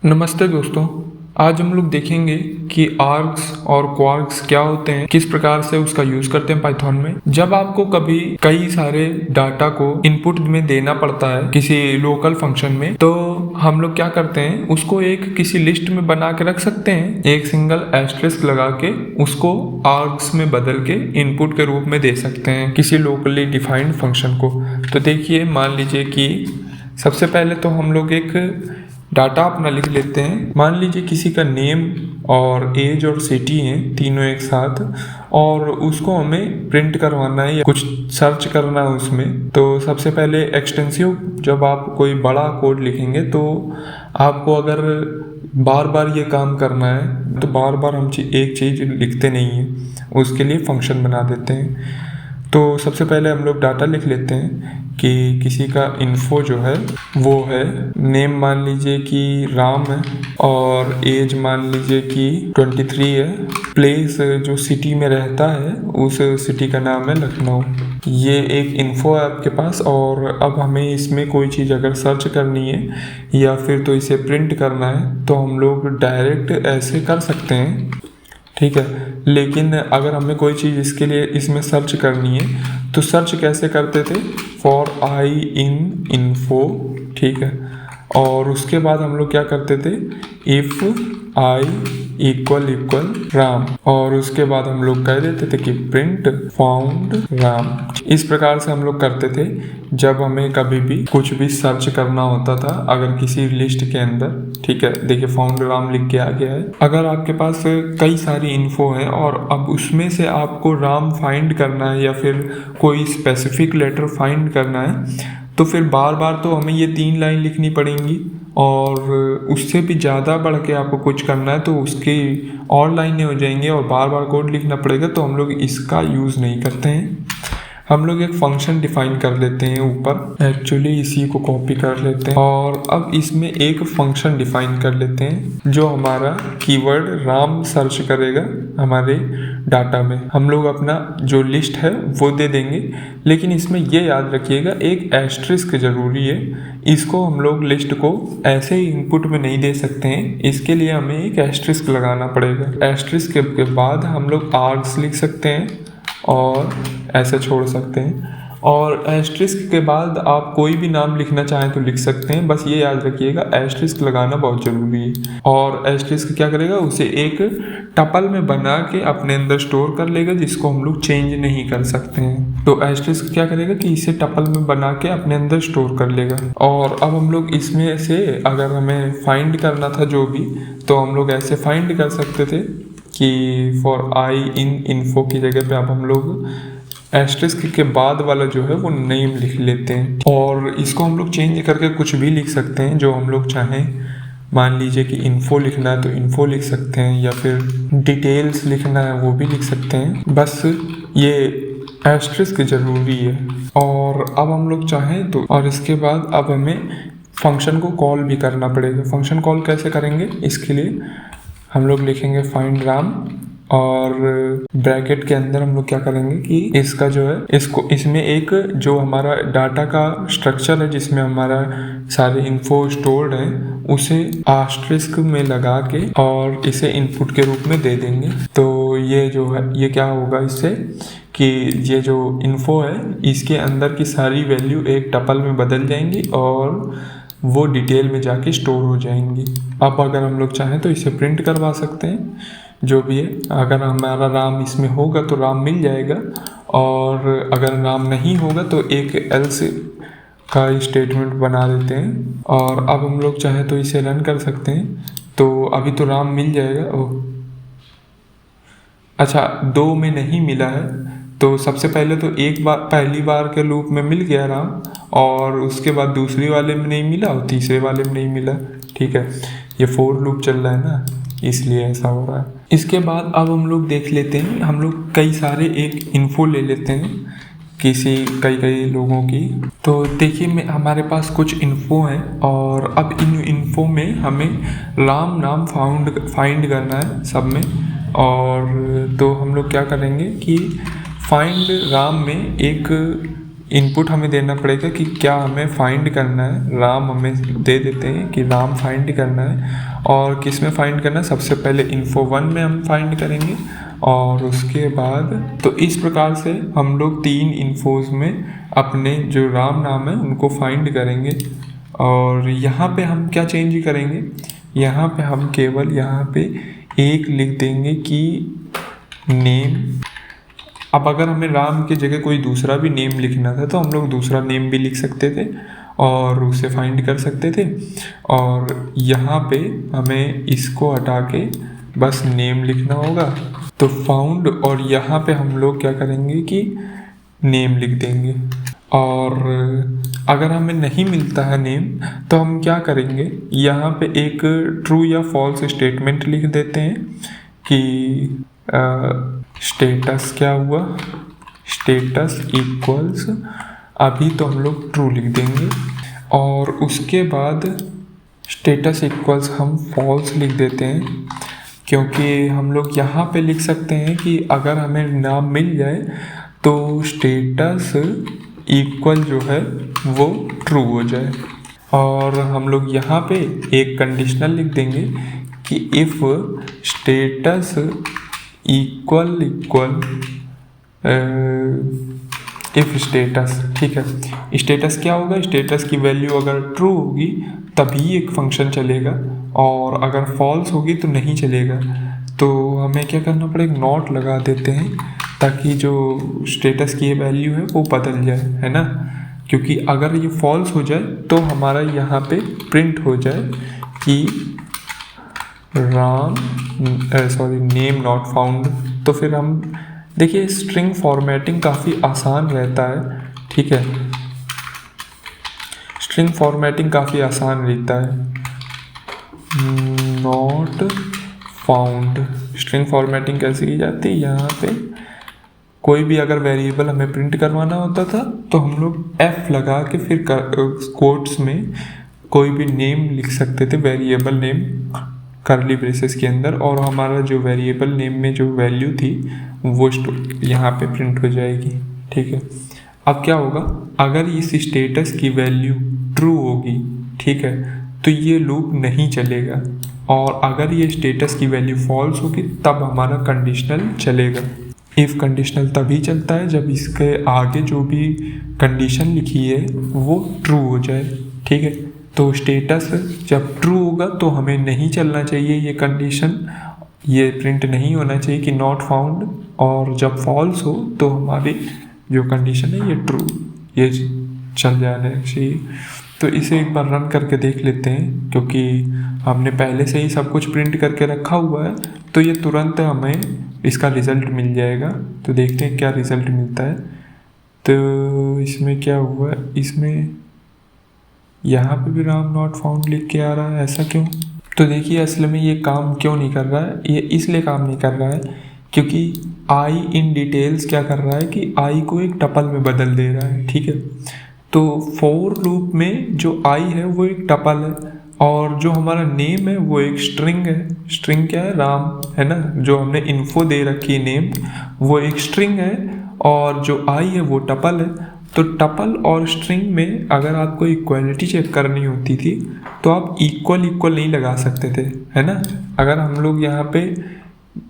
नमस्ते दोस्तों। आज हम लोग देखेंगे कि आर्ग्स और क्वार्क्स क्या होते हैं, किस प्रकार से उसका यूज करते हैं पाइथन में। जब आपको कभी कई सारे डाटा को इनपुट में देना पड़ता है किसी लोकल फंक्शन में, तो हम लोग क्या करते हैं, उसको एक किसी लिस्ट में बना के रख सकते हैं, एक सिंगल एस्टेरिस्क लगा के उसको आर्ग्स में बदल के इनपुट के रूप में दे सकते हैं किसी लोकली डिफाइंड फंक्शन को। तो देखिए, मान लीजिए कि सबसे पहले तो हम लोग एक डाटा अपना लिख लेते हैं। मान लीजिए किसी का नेम और एज और सिटी हैं तीनों एक साथ, और उसको हमें प्रिंट करवाना है या कुछ सर्च करना है उसमें। तो सबसे पहले एक्सटेंसिव, जब आप कोई बड़ा कोड लिखेंगे तो आपको अगर बार बार ये काम करना है तो बार बार हम एक चीज़ लिखते नहीं हैं, उसके लिए फंक्शन बना देते हैं। तो सबसे पहले हम लोग डाटा लिख लेते हैं कि किसी का इन्फो जो है वो है, नेम मान लीजिए कि राम है और एज मान लीजिए कि 23 है। प्लेस जो सिटी में रहता है उस सिटी का नाम है लखनऊ। ये एक इन्फो है आपके पास, और अब हमें इसमें कोई चीज़ अगर सर्च करनी है या फिर तो इसे प्रिंट करना है तो हम लोग डायरेक्ट ऐसे कर सकते हैं, ठीक है। लेकिन अगर हमें कोई चीज़ इसके लिए इसमें सर्च करनी है तो सर्च कैसे करते थे, फॉर आई इन इन्फो, ठीक है। और उसके बाद हम लोग क्या करते थे, if I equal equal Ram, और उसके बाद हम लोग कह देते थे कि प्रिंट फाउंड राम। इस प्रकार से हम लोग करते थे जब हमें कभी भी कुछ भी सर्च करना होता था अगर किसी लिस्ट के अंदर, ठीक है। देखिए, फाउंड राम लिख के आ गया है। अगर आपके पास कई सारी इन्फो है और अब उसमें से आपको राम फाइंड करना है या फिर कोई स्पेसिफिक लेटर फाइंड करना है, तो फिर बार बार तो हमें ये 3 लाइन लिखनी पड़ेंगी, और उससे भी ज़्यादा बढ़ के आपको कुछ करना है तो उसकी और लाइनें हो जाएंगी और बार बार कोड लिखना पड़ेगा। तो हम लोग इसका यूज़ नहीं करते हैं। हम लोग एक फंक्शन डिफाइन कर लेते हैं ऊपर, एक्चुअली इसी को कॉपी कर लेते हैं, और अब इसमें एक फंक्शन डिफाइन कर लेते हैं जो हमारा कीवर्ड राम सर्च करेगा हमारे डाटा में। हम लोग अपना जो लिस्ट है वो दे देंगे, लेकिन इसमें ये याद रखिएगा एक एस्टेरिस्क ज़रूरी है। इसको हम लोग लिस्ट को ऐसे ही इनपुट में नहीं दे सकते हैं, इसके लिए हमें एक एस्टेरिस्क लगाना पड़ेगा। एस्टेरिस्क के बाद हम लोग आर्ग्स लिख सकते हैं और ऐसे छोड़ सकते हैं, और एस्टेरिस्क के बाद आप कोई भी नाम लिखना चाहें तो लिख सकते हैं। बस ये याद रखिएगा एस्टेरिस्क लगाना बहुत ज़रूरी है। और एस्टेरिस्क क्या करेगा, उसे एक टपल में बना के अपने अंदर स्टोर कर लेगा, जिसको हम लोग चेंज नहीं कर सकते हैं। तो एस्टेरिस्क क्या करेगा कि इसे टपल में बना के अपने अंदर स्टोर कर लेगा। और अब हम लोग इसमें से अगर हमें फाइंड करना था जो भी, तो हम लोग ऐसे फाइंड कर सकते थे कि फॉर आई इन इन्फो की जगह पे अब हम लोग एस्टेरिस्क के बाद वाला जो है वो नेम लिख लेते हैं, और इसको हम लोग चेंज करके कुछ भी लिख सकते हैं जो हम लोग चाहें। मान लीजिए कि इन्फो लिखना है तो इन्फो लिख सकते हैं, या फिर डिटेल्स लिखना है वो भी लिख सकते हैं। बस ये एस्टेरिस्क ज़रूरी है। और अब हम लोग चाहें तो, और इसके बाद अब हमें फंक्शन को कॉल भी करना पड़ेगा। फंक्शन कॉल कैसे करेंगे, इसके लिए हम लोग लिखेंगे फाइंड राम, और ब्रैकेट के अंदर हम लोग क्या करेंगे कि इसका जो है इसमें एक जो हमारा डाटा का स्ट्रक्चर है जिसमें हमारा सारे इन्फो स्टोर्ड है उसे आस्टेरिस्क में लगा के और इसे इनपुट के रूप में दे देंगे। तो ये जो है ये क्या होगा इससे कि ये जो इन्फो है इसके अंदर की सारी वैल्यू एक टपल में बदल जाएंगी और वो डिटेल में जाके स्टोर हो जाएंगी। अब अगर हम लोग चाहें तो इसे प्रिंट करवा सकते हैं, जो भी है। अगर हमारा राम इसमें होगा तो राम मिल जाएगा, और अगर राम नहीं होगा तो एक एल्स का स्टेटमेंट बना देते हैं, और अब हम लोग चाहें तो इसे रन कर सकते हैं। तो अभी तो राम मिल जाएगा। ओह अच्छा, 2 में नहीं मिला है, तो सबसे पहले तो एक बार पहली बार के लूप में मिल गया राम, और उसके बाद दूसरी वाले में नहीं मिला और तीसरे वाले में नहीं मिला, ठीक है। ये 4 लूप चल रहा है ना, इसलिए ऐसा हो रहा है। इसके बाद अब हम लोग देख लेते हैं, हम लोग कई सारे एक इन्फो ले लेते हैं किसी कई लोगों की। तो देखिए, हमारे पास कुछ इन्फो हैं, और अब इन इन्फो में हमें राम नाम फाइंड करना है सब में। और तो हम लोग क्या करेंगे कि फाइंड राम में एक इनपुट हमें देना पड़ेगा कि क्या हमें फाइंड करना है। राम हमें दे देते हैं कि राम फाइंड करना है, और किस में फाइंड करना है, सबसे पहले info1 में हम फाइंड करेंगे, और उसके बाद तो इस प्रकार से हम लोग 3 इन्फोज में अपने जो राम नाम है उनको फाइंड करेंगे। और यहाँ पे हम क्या चेंज करेंगे, यहाँ पे हम केवल यहाँ पे एक लिख देंगे कि नेम। अब अगर हमें राम की जगह कोई दूसरा भी नेम लिखना था तो हम लोग दूसरा नेम भी लिख सकते थे और उसे फाइंड कर सकते थे। और यहाँ पे हमें इसको हटा के बस नेम लिखना होगा, तो फाउंड, और यहाँ पे हम लोग क्या करेंगे कि नेम लिख देंगे। और अगर हमें नहीं मिलता है नेम तो हम क्या करेंगे, यहाँ पे एक ट्रू या फॉल्स स्टेटमेंट लिख देते हैं कि स्टेटस क्या हुआ, स्टेटस इक्वल्स, अभी तो हम लोग ट्रू लिख देंगे। और उसके बाद स्टेटस इक्वल्स हम फॉल्स लिख देते हैं, क्योंकि हम लोग यहाँ पे लिख सकते हैं कि अगर हमें नाम मिल जाए तो स्टेटस इक्वल जो है वो ट्रू हो जाए। और हम लोग यहाँ पे एक कंडीशनल लिख देंगे कि if status equal if status, ठीक है। स्टेटस क्या होगा, स्टेटस की वैल्यू अगर ट्रू होगी तभी एक फंक्शन चलेगा, और अगर फॉल्स होगी तो नहीं चलेगा। तो हमें क्या करना पड़ेगा, नॉट लगा देते हैं ताकि जो स्टेटस की ये वैल्यू है वो बदल जाए, है ना। क्योंकि अगर ये फॉल्स हो जाए तो हमारा यहाँ पे प्रिंट हो जाए कि राम नेम नॉट फाउंड। तो फिर हम देखिए स्ट्रिंग फॉर्मेटिंग काफ़ी आसान रहता है, ठीक है। स्ट्रिंग फॉर्मेटिंग काफ़ी आसान रहता है। नॉट फाउंड स्ट्रिंग फॉर्मेटिंग कैसे की जाती है, यहाँ पे कोई भी अगर वेरिएबल हमें प्रिंट करवाना होता था तो हम लोग F लगा के फिर कोट्स में कोई भी नेम लिख सकते थे, वेरिएबल नेम करली ब्रेसेस के अंदर, और हमारा जो वेरिएबल नेम में जो वैल्यू थी वो यहाँ पे प्रिंट हो जाएगी, ठीक है। अब क्या होगा, अगर इस स्टेटस की वैल्यू ट्रू होगी, ठीक है, तो ये लूप नहीं चलेगा। और अगर ये स्टेटस की वैल्यू फॉल्स होगी तब हमारा कंडीशनल चलेगा। इफ़ कंडीशनल तभी चलता है जब इसके आगे जो भी कंडीशन लिखी है वो ट्रू हो जाए, ठीक है। तो स्टेटस जब ट्रू होगा तो हमें नहीं चलना चाहिए ये कंडीशन, ये प्रिंट नहीं होना चाहिए कि नॉट फाउंड, और जब फॉल्स हो तो हमारी जो कंडीशन है ये ट्रू, ये चल जाना चाहिए। तो इसे एक बार रन करके देख लेते हैं, क्योंकि हमने पहले से ही सब कुछ प्रिंट करके रखा हुआ है तो ये तुरंत हमें इसका रिज़ल्ट मिल जाएगा। तो देखते हैं क्या रिज़ल्ट मिलता है। तो इसमें क्या हुआ, इसमें यहाँ पे भी राम नॉट फाउंड लिख के आ रहा है, ऐसा क्यों। तो देखिए असल में ये काम क्यों नहीं कर रहा है, ये इसलिए काम नहीं कर रहा है क्योंकि आई इन डिटेल्स क्या कर रहा है कि आई को एक टपल में बदल दे रहा है, ठीक है। तो फॉर लूप में जो आई है वो एक टपल है, और जो हमारा नेम है वो एक स्ट्रिंग है। स्ट्रिंग क्या है, राम, है ना। जो हमने इन्फो दे रखी है नेम वो एक स्ट्रिंग है, और जो आई है वो टपल है। तो टपल और स्ट्रिंग में अगर आपको इक्वालिटी चेक करनी होती थी तो आप इक्वल नहीं लगा सकते थे, है ना। अगर हम लोग यहाँ पे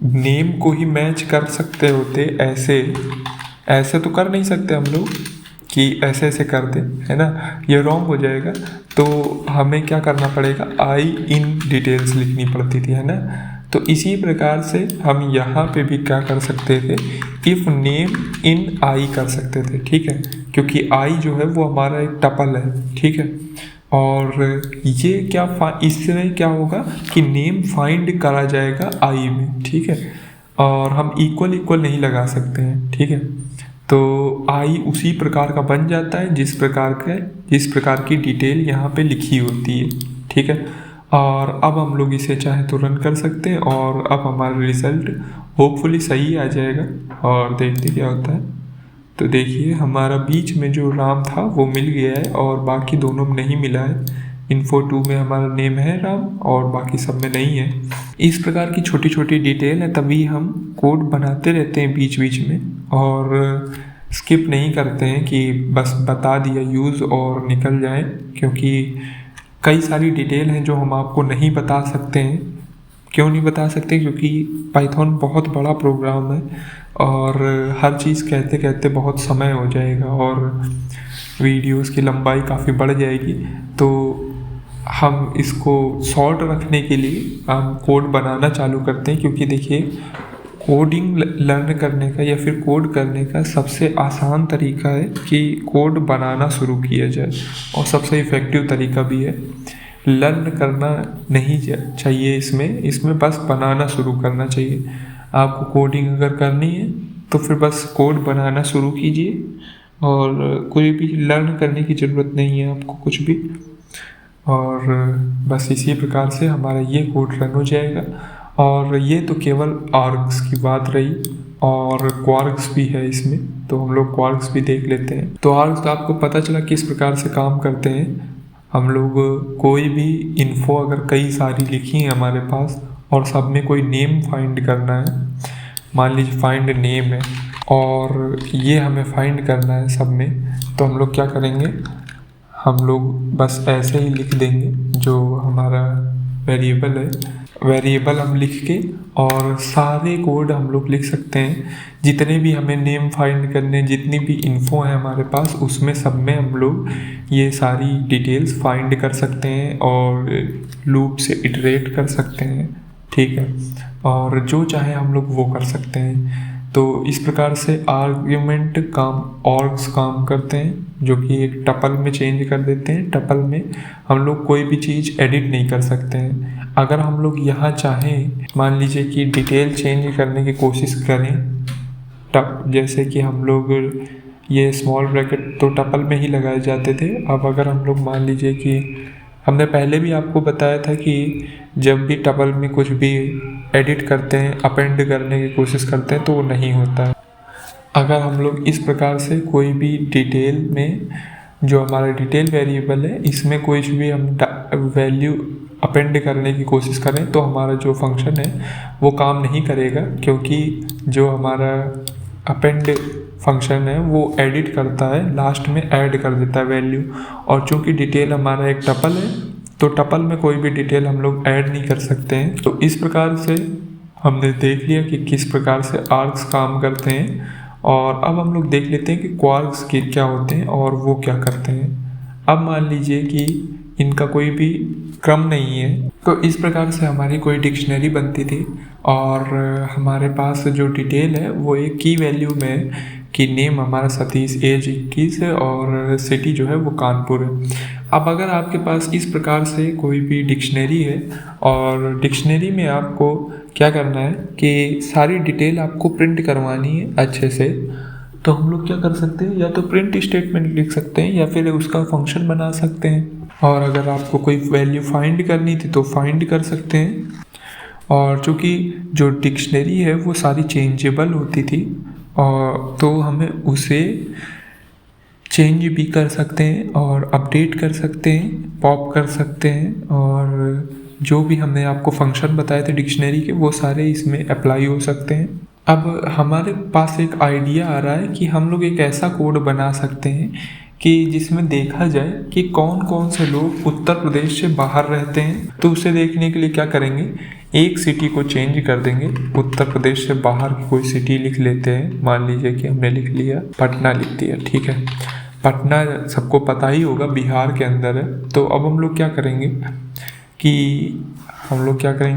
नेम को ही मैच कर सकते होते, ऐसे तो कर नहीं सकते हम लोग कि ऐसे कर दे, है ना, ये रॉन्ग हो जाएगा। तो हमें क्या करना पड़ेगा, आई इन डिटेल्स लिखनी पड़ती थी, है ना। तो इसी प्रकार से हम यहाँ पे भी क्या कर सकते थे, इफ़ नेम इन आई कर सकते थे, ठीक है, क्योंकि आई जो है वो हमारा एक टपल है, ठीक है। और ये क्या इससे क्या होगा कि नेम फाइंड करा जाएगा आई में, ठीक है। और हम इक्वल नहीं लगा सकते हैं, ठीक है। तो आई उसी प्रकार का बन जाता है जिस प्रकार की डिटेल यहाँ पे लिखी होती है, ठीक है। और अब हम लोग इसे चाहे तो रन कर सकते हैं, और अब हमारा रिज़ल्ट होपफुली सही आ जाएगा। और देखते क्या होता है। तो देखिए हमारा बीच में जो राम था वो मिल गया है, और बाकी दोनों में नहीं मिला है। इन्फो 2 में हमारा नेम है राम, और बाकी सब में नहीं है। इस प्रकार की छोटी छोटी डिटेल है, तभी हम कोड बनाते रहते हैं बीच बीच में, और स्किप नहीं करते हैं कि बस बता दिया यूज़ और निकल जाए, क्योंकि कई सारी डिटेल हैं जो हम आपको नहीं बता सकते हैं। क्यों नहीं बता सकते? क्योंकि पाइथन बहुत बड़ा प्रोग्राम है और हर चीज़ कहते कहते बहुत समय हो जाएगा और वीडियोस की लंबाई काफ़ी बढ़ जाएगी। तो हम इसको शॉर्ट रखने के लिए हम कोड बनाना चालू करते हैं, क्योंकि देखिए कोडिंग लर्न करने का या फिर कोड करने का सबसे आसान तरीका है कि कोड बनाना शुरू किया जाए, और सबसे इफ़ेक्टिव तरीका भी है। लर्न करना नहीं चाहिए इसमें बस बनाना शुरू करना चाहिए। आपको कोडिंग अगर करनी है तो फिर बस कोड बनाना शुरू कीजिए, और कोई भी लर्न करने की ज़रूरत नहीं है आपको कुछ भी। और बस इसी प्रकार से हमारा ये कोड रन हो जाएगा। और ये तो केवल आर्क्स की बात रही, और क्वार्क्स भी है इसमें, तो हम लोग क्वार्क्स भी देख लेते हैं। तो आर्क्स का आपको पता चला किस प्रकार से काम करते हैं। हम लोग कोई भी इन्फो अगर कई सारी लिखी है हमारे पास और सब में कोई नेम फाइंड करना है, मान लीजिए फाइंड नेम है और ये हमें फाइंड करना है सब में, तो हम लोग क्या करेंगे, हम लोग बस ऐसे ही लिख देंगे जो हमारा वेरिएबल है, वेरिएबल हम लिख के, और सारे कोड हम लोग लिख सकते हैं जितने भी हमें नेम फाइंड करने, जितनी भी इन्फो है हमारे पास, उसमें सब में हम लोग ये सारी डिटेल्स फाइंड कर सकते हैं और लूप से इटरेट कर सकते हैं, ठीक है। और जो चाहे हम लोग वो कर सकते हैं। तो इस प्रकार से आर्ग्यूमेंट ऑर्ग्स काम करते हैं, जो कि एक टपल में चेंज कर देते हैं। टपल में हम लोग कोई भी चीज़ एडिट नहीं कर सकते हैं। अगर हम लोग यहाँ चाहें, मान लीजिए कि डिटेल चेंज करने की कोशिश करें, जैसे कि हम लोग ये स्मॉल ब्रैकेट तो टपल में ही लगाए जाते थे। अब अगर हम लोग मान लीजिए कि हमने पहले भी आपको बताया था कि जब भी टपल में कुछ भी एडिट करते हैं, अपेंड करने की कोशिश करते हैं, तो वो नहीं होता है। अगर हम लोग इस प्रकार से कोई भी डिटेल में, जो हमारा डिटेल वेरिएबल है, इसमें कोई भी हम वैल्यू अपेंड करने की कोशिश करें, तो हमारा जो फंक्शन है वो काम नहीं करेगा, क्योंकि जो हमारा अपेंड फंक्शन है वो एडिट करता है, लास्ट में ऐड कर देता है वैल्यू। और चूंकि डिटेल हमारा एक टपल है, तो टपल में कोई भी डिटेल हम लोग ऐड नहीं कर सकते हैं। तो इस प्रकार से हमने देख लिया कि किस प्रकार से आर्क्स काम करते हैं, और अब हम लोग देख लेते हैं कि क्वार्क्स के क्या होते हैं और वो क्या करते हैं। अब मान लीजिए कि इनका कोई भी क्रम नहीं है, तो इस प्रकार से हमारी कोई डिक्शनरी बनती थी, और हमारे पास जो डिटेल है वो एक की वैल्यू में, कि नेम हमारा सतीश, एज 21 है, और सिटी जो है वो कानपुर है। अब अगर आपके पास इस प्रकार से कोई भी डिक्शनरी है, और डिक्शनरी में आपको क्या करना है कि सारी डिटेल आपको प्रिंट करवानी है अच्छे से, तो हम लोग क्या कर सकते हैं, या तो प्रिंट स्टेटमेंट लिख सकते हैं या फिर उसका फंक्शन बना सकते हैं। और अगर आपको कोई वैल्यू फाइंड करनी थी तो फाइंड कर सकते हैं। और चूँकि जो डिक्शनरी है वो सारी चेंजेबल होती थी, और तो हमें उसे चेंज भी कर सकते हैं और अपडेट कर सकते हैं, पॉप कर सकते हैं, और जो भी हमने आपको फंक्शन बताए थे डिक्शनरी के, वो सारे इसमें अप्लाई हो सकते हैं। अब हमारे पास एक आइडिया आ रहा है कि हम लोग एक ऐसा कोड बना सकते हैं कि जिसमें देखा जाए कि कौन कौन से लोग उत्तर प्रदेश से बाहर रहते हैं। तो उसे देखने के लिए क्या करेंगे, एक सिटी को चेंज कर देंगे, उत्तर प्रदेश से बाहर की कोई सिटी लिख लेते हैं। मान लीजिए कि हमने लिख लिया, पटना लिख दिया, ठीक है। पटना सबको पता ही होगा बिहार के अंदर है। तो अब हम लोग क्या करेंगे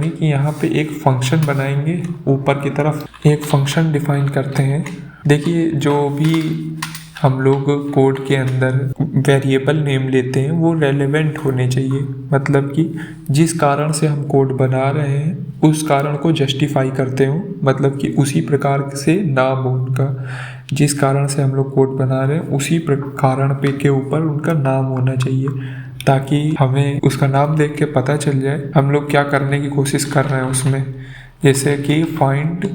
कि यहाँ पे एक फंक्शन बनाएंगे, ऊपर की तरफ एक फंक्शन डिफाइन करते हैं। देखिए, जो भी हम लोग कोड के अंदर वेरिएबल नेम लेते हैं वो रेलेवेंट होने चाहिए, मतलब कि जिस कारण से हम कोड बना रहे हैं उस कारण को जस्टिफाई करते हो, मतलब कि उसी प्रकार से नाम हो उनका, जिस कारण से हम लोग कोड बना रहे हैं उसी कारण पे के ऊपर उनका नाम होना चाहिए, ताकि हमें उसका नाम देख के पता चल जाए हम लोग क्या करने की कोशिश कर रहे हैं उसमें। जैसे कि फाइंड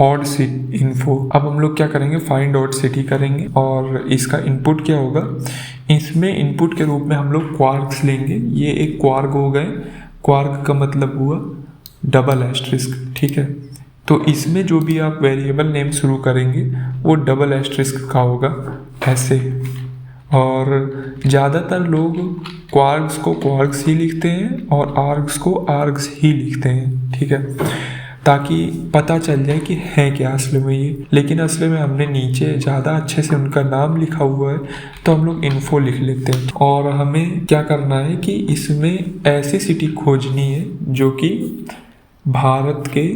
ऑड सिटी इन्फो। अब हम लोग क्या करेंगे, फाइंड ऑड सिटी करेंगे, और इसका इनपुट क्या होगा, इसमें इनपुट के रूप में हम लोग क्वार्क्स लेंगे। ये एक क्वार्क हो गए, क्वार्क का मतलब हुआ डबल एस्टरिस्क, ठीक है। तो इसमें जो भी आप वेरिएबल नेम शुरू करेंगे वो डबल एस्टेरिस्क का होगा ऐसे। और ज़्यादातर लोग क्वार्क्स को क्वार्क्स ही लिखते हैं और आर्ग्स को आर्ग्स ही लिखते हैं, ठीक है, ताकि पता चल जाए कि है क्या असल में ये। लेकिन असल में हमने नीचे ज़्यादा अच्छे से उनका नाम लिखा हुआ है तो हम लोग इन्फो लिख लेते हैं। और हमें क्या करना है कि इसमें ऐसी सिटी खोजनी है जो कि भारत के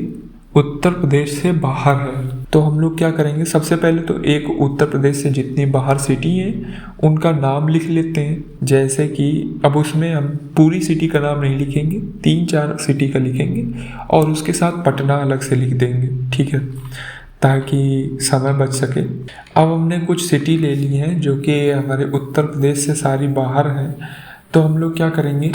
उत्तर प्रदेश से बाहर है। तो हम लोग क्या करेंगे, सबसे पहले तो एक उत्तर प्रदेश से जितनी बाहर सिटी हैं उनका नाम लिख लेते हैं। जैसे कि अब उसमें हम पूरी सिटी का नाम नहीं लिखेंगे, 3-4 सिटी का लिखेंगे और उसके साथ पटना अलग से लिख देंगे, ठीक है, ताकि समय बच सके। अब हमने कुछ सिटी ले ली हैं जो कि हमारे उत्तर प्रदेश से सारी बाहर हैं। तो हम लोग क्या करेंगे,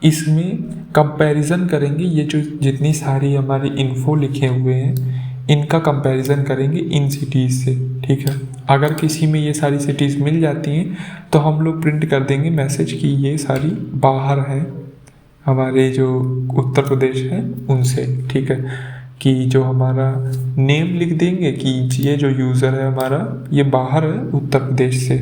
इसमें कंपैरिजन करेंगे। ये जो जितनी सारी हमारी इन्फो लिखे हुए हैं इनका कंपैरिजन करेंगे इन सिटीज़ से, ठीक है। अगर किसी में ये सारी सिटीज़ मिल जाती हैं तो हम लोग प्रिंट कर देंगे मैसेज कि ये सारी बाहर हैं हमारे जो उत्तर प्रदेश है उनसे, ठीक है। कि जो हमारा नेम लिख देंगे कि ये जो यूज़र है हमारा ये बाहर है उत्तर प्रदेश से,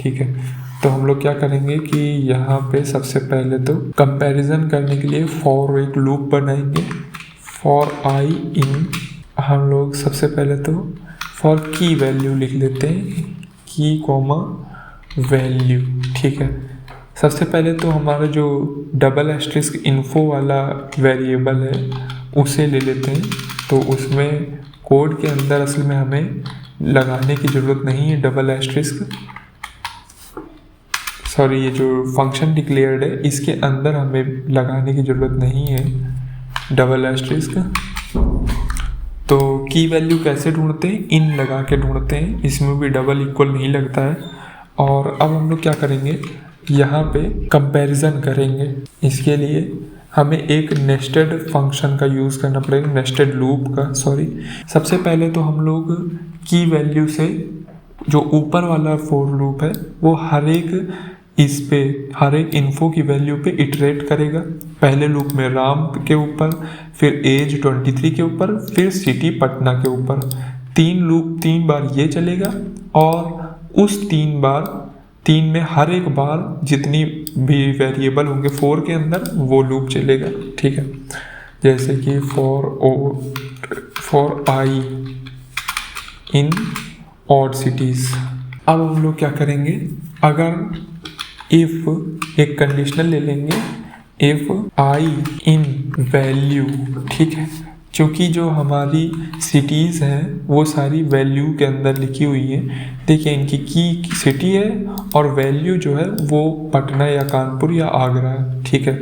ठीक है। तो हम लोग क्या करेंगे कि यहाँ पे सबसे पहले तो कंपैरिजन करने के लिए फॉर एक लूप बनाएंगे। फॉर आई इन हम लोग सबसे पहले तो फॉर की वैल्यू लिख लेते हैं, की कॉमा वैल्यू, ठीक है। सबसे पहले तो हमारा जो डबल एस्टेरिस्क इन्फो वाला वेरिएबल है उसे ले लेते हैं। तो उसमें कोड के अंदर असल में हमें लगाने की ज़रूरत नहीं है डबल एस्टेरिस्क, सॉरी ये जो फंक्शन डिक्लेयर्ड है इसके अंदर हमें लगाने की ज़रूरत नहीं है डबल एस्टेरिस्क। तो की वैल्यू कैसे ढूंढते हैं, इन लगा के ढूंढते हैं, इसमें भी डबल इक्वल नहीं लगता है। और अब हम लोग क्या करेंगे, यहाँ पे कंपैरिजन करेंगे। इसके लिए हमें एक नेस्टेड फंक्शन का यूज़ करना पड़ेगा, नेस्टेड लूप का, सॉरी। सबसे पहले तो हम लोग की वैल्यू से जो ऊपर वाला फॉर लूप है वो हर एक इन्फो की वैल्यू पे इटरेट करेगा। पहले लूप में राम के ऊपर, फिर एज 23 के ऊपर, फिर सिटी पटना के ऊपर। 3 बार ये चलेगा और उस 3 में हर एक बार जितनी भी वेरिएबल होंगे 4 के अंदर वो लूप चलेगा, ठीक है। जैसे कि for I in odd cities. अब हम लोग क्या करेंगे, अगर इफ़ एक कंडीशनल ले लेंगे, इफ़ आई इन वैल्यू, ठीक है, क्योंकि जो हमारी सिटीज़ हैं वो सारी वैल्यू के अंदर लिखी हुई हैं। देखिए इनकी की सिटी है और वैल्यू जो है वो पटना या कानपुर या आगरा है, ठीक है।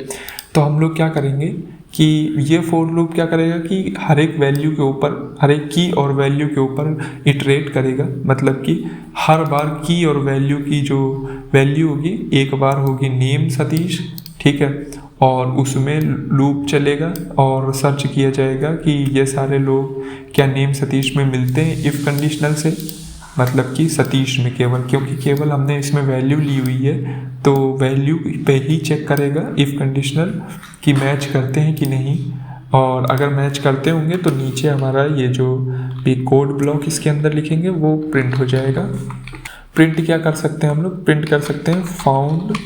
तो हम लोग क्या करेंगे कि ये फॉर लूप क्या करेगा कि हर एक वैल्यू के ऊपर, हर एक की और वैल्यू के ऊपर इटरेट करेगा। मतलब कि हर बार की और वैल्यू की जो वैल्यू होगी एक बार होगी नेम सतीश, ठीक है, और उसमें लूप चलेगा और सर्च किया जाएगा कि ये सारे लोग क्या नेम सतीश में मिलते हैं इफ़ कंडीशनल से, मतलब कि सतीश में केवल, क्योंकि केवल हमने इसमें वैल्यू ली हुई है तो वैल्यू पे ही चेक करेगा इफ़ कंडीशनल कि मैच करते हैं कि नहीं। और अगर मैच करते होंगे तो नीचे हमारा ये जो भी कोड ब्लॉक इसके अंदर लिखेंगे वो प्रिंट हो जाएगा। प्रिंट क्या कर सकते हैं हम लोग, प्रिंट कर सकते हैं फाउंड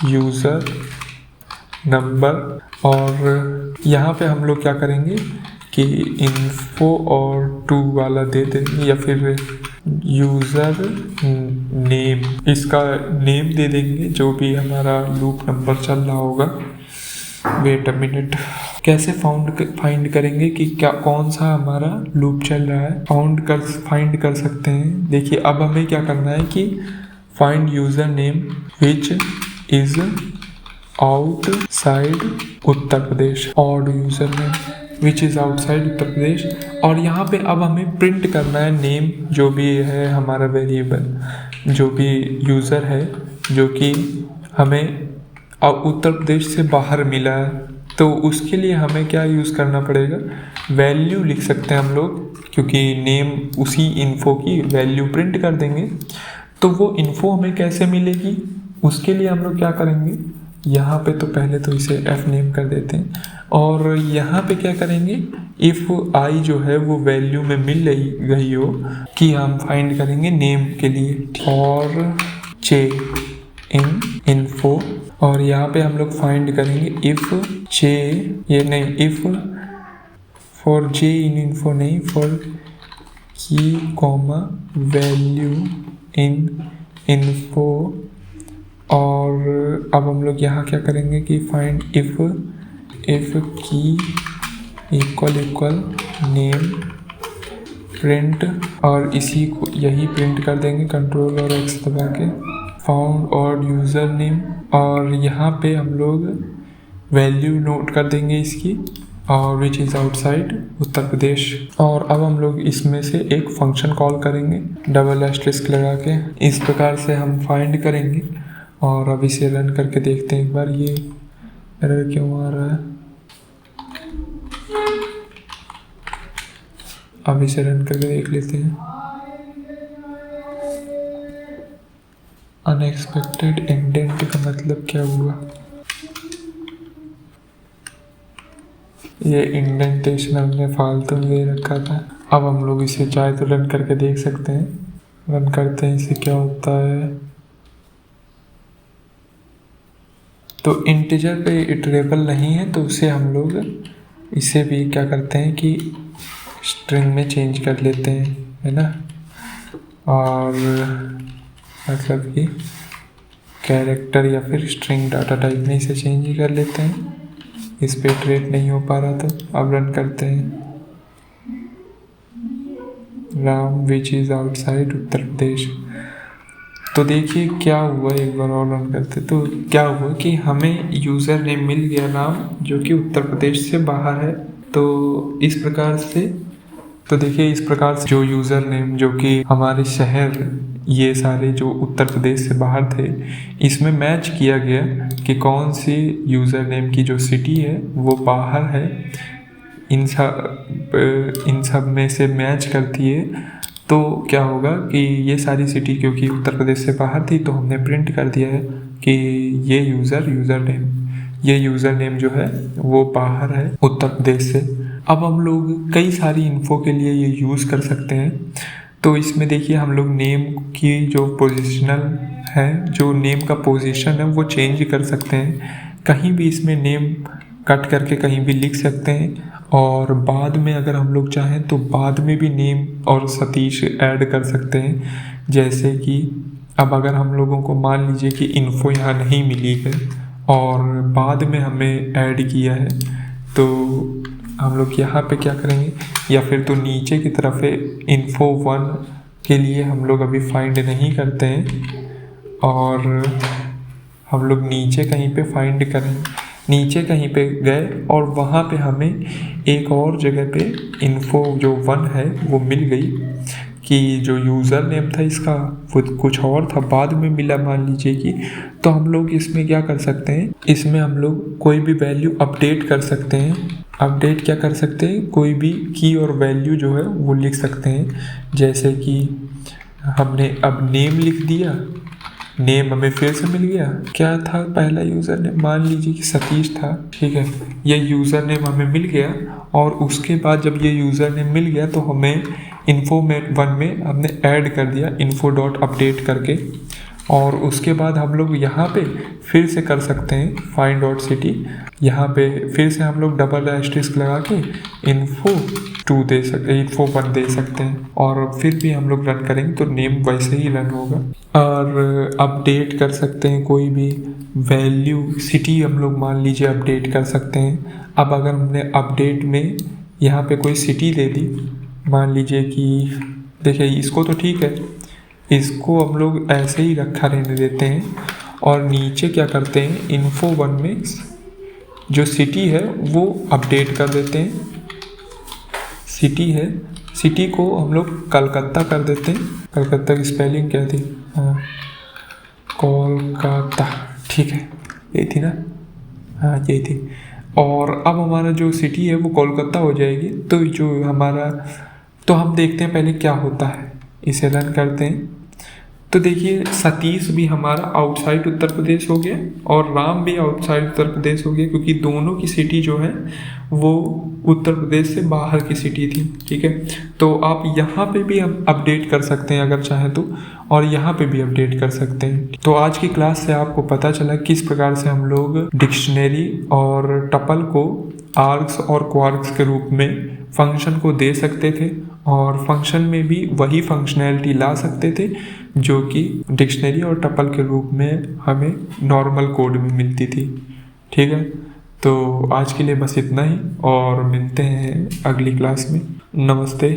यूज़र नंबर। और यहाँ पे हम लोग क्या करेंगे कि इन्फो और 2 वाला दे देंगे या फिर यूज़र नेम, इसका नेम दे देंगे जो भी हमारा लूप नंबर चल रहा होगा। वेट अ मिनट, कैसे फाइंड करेंगे कि क्या कौन सा हमारा लूप चल रहा है, फाइंड कर सकते हैं। देखिए अब हमें क्या करना है कि find user name which is outside Uttar Pradesh, odd user name which is outside Uttar Pradesh. और यहाँ पे अब हमें प्रिंट करना है नेम जो भी है हमारा वेरिएबल, जो भी यूज़र है जो कि हमें उत्तर प्रदेश से बाहर मिला है। तो उसके लिए हमें क्या यूज़ करना पड़ेगा, वैल्यू लिख सकते हैं हम लोग, क्योंकि नेम उसी इन्फो की वैल्यू प्रिंट कर देंगे। तो वो इन्फो हमें कैसे मिलेगी, उसके लिए हम लोग क्या करेंगे, यहाँ पे तो पहले तो इसे f नेम कर देते हैं और यहाँ पे क्या करेंगे, इफ़ i जो है वो वैल्यू में मिल गई हो कि हम फाइंड करेंगे नेम के लिए और j इन इन्फो, और यहाँ पे हम लोग फाइंड करेंगे इफ़ j, ये नहीं, if for j in info नहीं, फॉर की कॉमा वैल्यू इन इन्फो। और अब हम लोग यहाँ क्या करेंगे कि फाइंड इफ़ की इक्वल नेम प्रिंट, और इसी को यही प्रिंट कर देंगे कंट्रोल और x दबा के, फाउंड और यूज़र नेम, और यहाँ पे हम लोग वैल्यू नोट कर देंगे इसकी, और विच इज़ आउटसाइड उत्तर प्रदेश। और अब हम लोग इसमें से एक फंक्शन कॉल करेंगे डबल एस्टेरिस्क लगा के। इस प्रकार से हम फाइंड करेंगे और अब इसे रन करके देखते हैं एक बार ये एरर क्यों आ रहा है। अब इसे रन करके देख लेते हैं। अनएक्सपेक्टेड इंडेंट का मतलब क्या हुआ, ये इंडेंटेशन हमने फालतू में दे रखा था। अब हम लोग इसे चाहे तो रन करके देख सकते हैं। रन करते हैं, इसे क्या होता है। तो इंटीजर पे इटरेबल नहीं है तो उसे हम लोग इसे भी क्या करते हैं कि स्ट्रिंग में चेंज कर लेते हैं, है ना। और मतलब कि कैरेक्टर या फिर स्ट्रिंग डाटा टाइप में इसे चेंज ही कर लेते हैं। इस पे इटरेट नहीं हो पा रहा तो अब रन करते हैं। राम विच इज़ आउटसाइड उत्तर प्रदेश। तो देखिए क्या हुआ, एक बार और रन करते तो क्या हुआ कि हमें यूज़र नेम मिल गया राम, जो कि उत्तर प्रदेश से बाहर है। तो इस प्रकार से, तो देखिए इस प्रकार से जो यूज़र नेम जो कि हमारे शहर ये सारे जो उत्तर प्रदेश से बाहर थे, इसमें मैच किया गया कि कौन सी यूज़र नेम की जो सिटी है वो बाहर है, इन सब में से मैच करती है। तो क्या होगा कि ये सारी सिटी क्योंकि उत्तर प्रदेश से बाहर थी तो हमने प्रिंट कर दिया है कि ये यूज़र नेम जो है वो बाहर है उत्तर प्रदेश से। अब हम लोग कई सारी इन्फो के लिए ये यूज़ कर सकते हैं। तो इसमें देखिए हम लोग नेम की जो पोजिशनल है, जो नेम का पोजीशन है वो चेंज कर सकते हैं। कहीं भी इसमें नेम कट करके कहीं भी लिख सकते हैं, और बाद में अगर हम लोग चाहें तो बाद में भी नेम और सतीश ऐड कर सकते हैं। जैसे कि अब अगर हम लोगों को मान लीजिए कि इन्फो यहाँ नहीं मिली है और बाद में हमें ऐड किया है, तो हम लोग यहाँ पे क्या करेंगे, या फिर तो नीचे की तरफ है इन्फो 1 के लिए हम लोग अभी फाइंड नहीं करते हैं, और हम लोग नीचे कहीं पे फाइंड करेंगे। नीचे कहीं पे गए और वहाँ पे हमें एक और जगह पे इन्फो जो 1 है वो मिल गई कि जो यूज़र नेम था इसका वो कुछ और था, बाद में मिला मान लीजिए कि। तो हम लोग इसमें क्या कर सकते हैं, इसमें हम लोग कोई भी वैल्यू अपडेट कर सकते हैं। अपडेट क्या कर सकते हैं, कोई भी की और वैल्यू जो है वो लिख सकते हैं। जैसे कि हमने अब नेम लिख दिया, नेम हमें फिर से मिल गया। क्या था पहला यूज़र नेम, मान लीजिए कि सतीश था, ठीक है। ये यूज़र नेम हमें मिल गया, और उसके बाद जब ये यूज़र नेम मिल गया तो हमें इन्फो 1 में हमने ऐड कर दिया इन्फो डॉट अपडेट करके। और उसके बाद हम लोग यहाँ पे फिर से कर सकते हैं फाइंड डॉट सिटी। यहाँ पे फिर से हम लोग डबल एस्टेरिस्क लगा के इन्फो 1 दे सकते हैं, और फिर भी हम लोग रन करेंगे तो नेम वैसे ही रन होगा। और अपडेट कर सकते हैं कोई भी वैल्यू, सिटी हम लोग मान लीजिए अपडेट कर सकते हैं। अब अगर हमने अपडेट में यहाँ पे कोई सिटी दे दी, मान लीजिए कि देखिए इसको तो ठीक है, इसको हम लोग ऐसे ही रखा रहने देते हैं, और नीचे क्या करते हैं इन्फो 1 में जो सिटी है वो अपडेट कर देते हैं। सिटी है, सिटी को हम लोग कलकत्ता कर देते हैं। कलकत्ता की स्पेलिंग क्या थी, हाँ कोलकाता, ठीक है यही थी ना, हाँ यही थी। और अब हमारा जो सिटी है वो कोलकाता हो जाएगी। तो जो हमारा, तो हम देखते हैं पहले क्या होता है, इसे रन करते हैं। तो देखिए सतीश भी हमारा आउटसाइड उत्तर प्रदेश हो गया और राम भी आउटसाइड उत्तर प्रदेश हो गया, क्योंकि दोनों की सिटी जो है वो उत्तर प्रदेश से बाहर की सिटी थी। ठीक है, तो आप यहाँ पे भी अपडेट कर सकते हैं अगर चाहें तो, और यहाँ पे भी अपडेट कर सकते हैं। तो आज की क्लास से आपको पता चला किस प्रकार से हम लोग डिक्शनरी और टपल को आर्ग्स और क्वार्क्स के रूप में फंक्शन को दे सकते थे, और फंक्शन में भी वही फंक्शनैलिटी ला सकते थे जो कि डिक्शनरी और टपल के रूप में हमें नॉर्मल कोड में मिलती थी। ठीक है, तो आज के लिए बस इतना ही और मिलते हैं अगली क्लास में। नमस्ते।